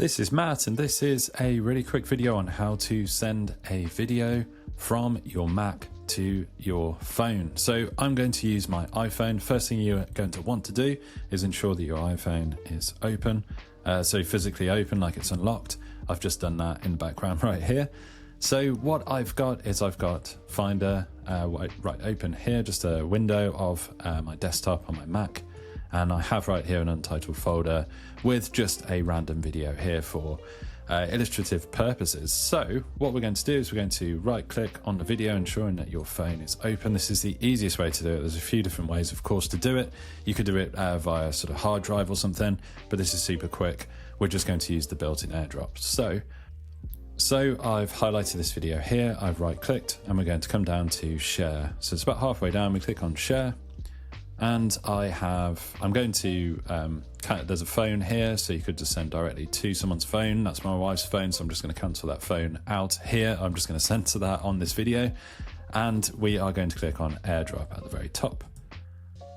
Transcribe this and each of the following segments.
This is Matt, and this is a really quick video on how to send a video from your Mac to your phone. So I'm going to use my iPhone. First thing you're going to want to do is ensure that your iPhone is open. So physically open, like it's unlocked. I've just done that in the background right here. So what I've got is I've got Finder right open here, just a window of my desktop on my Mac. And I have right here an untitled folder with just a random video here for illustrative purposes. So what we're going to do is we're going to right click on the video, ensuring that your phone is open. This is the easiest way to do it. There's a few different ways, of course, to do it. You could do it via sort of hard drive or something, but this is super quick. We're just going to use the built-in AirDrop. So I've highlighted this video here. I've right clicked and we're going to come down to share. So it's about halfway down. We click on share. And I'm going to, there's a phone here, so you could just send directly to someone's phone. That's my wife's phone, so I'm just going to cancel that phone out here. I'm just going to censor that on this video. And we are going to click on AirDrop at the very top.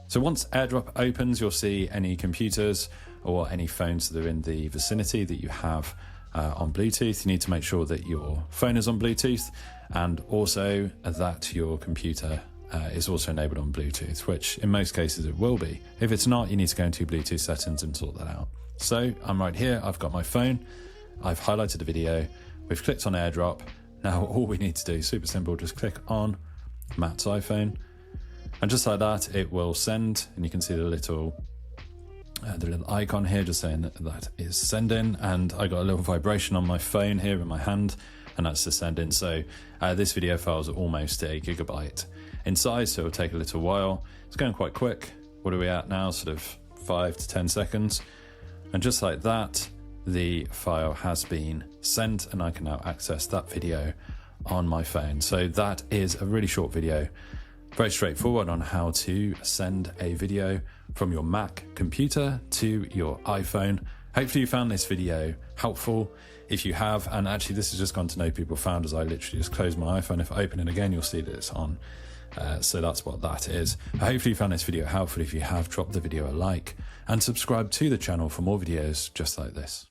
So once AirDrop opens, you'll see any computers or any phones that are in the vicinity that you have on Bluetooth. You need to make sure that your phone is on Bluetooth and also that your computer is also enabled on Bluetooth, which in most cases it will be. If it's not, you need to go into Bluetooth settings and sort that out. So I'm right here, I've got my phone, I've highlighted the video, we've clicked on AirDrop. Now all we need to do, super simple, just click on Matt's iPhone, and just like that, it will send, and you can see the little icon here just saying that is sending, and I got a little vibration on my phone here in my hand, and that's the sending. So this video file is almost a gigabyte in size, so it'll take a little while. It's going quite quick. What are we at now? Sort of 5 to 10 seconds. And just like that, the file has been sent, and I can now access that video on my phone. So that is a really short video, very straightforward on how to send a video from your Mac computer to your iPhone. Hopefully you found this video helpful. If you have, and actually this has just gone to no people found, as I literally just closed my iPhone. If I open it again, you'll see that it's on. So that's what that is. Hopefully you found this video helpful. If you have, drop the video a like and subscribe to the channel for more videos just like this.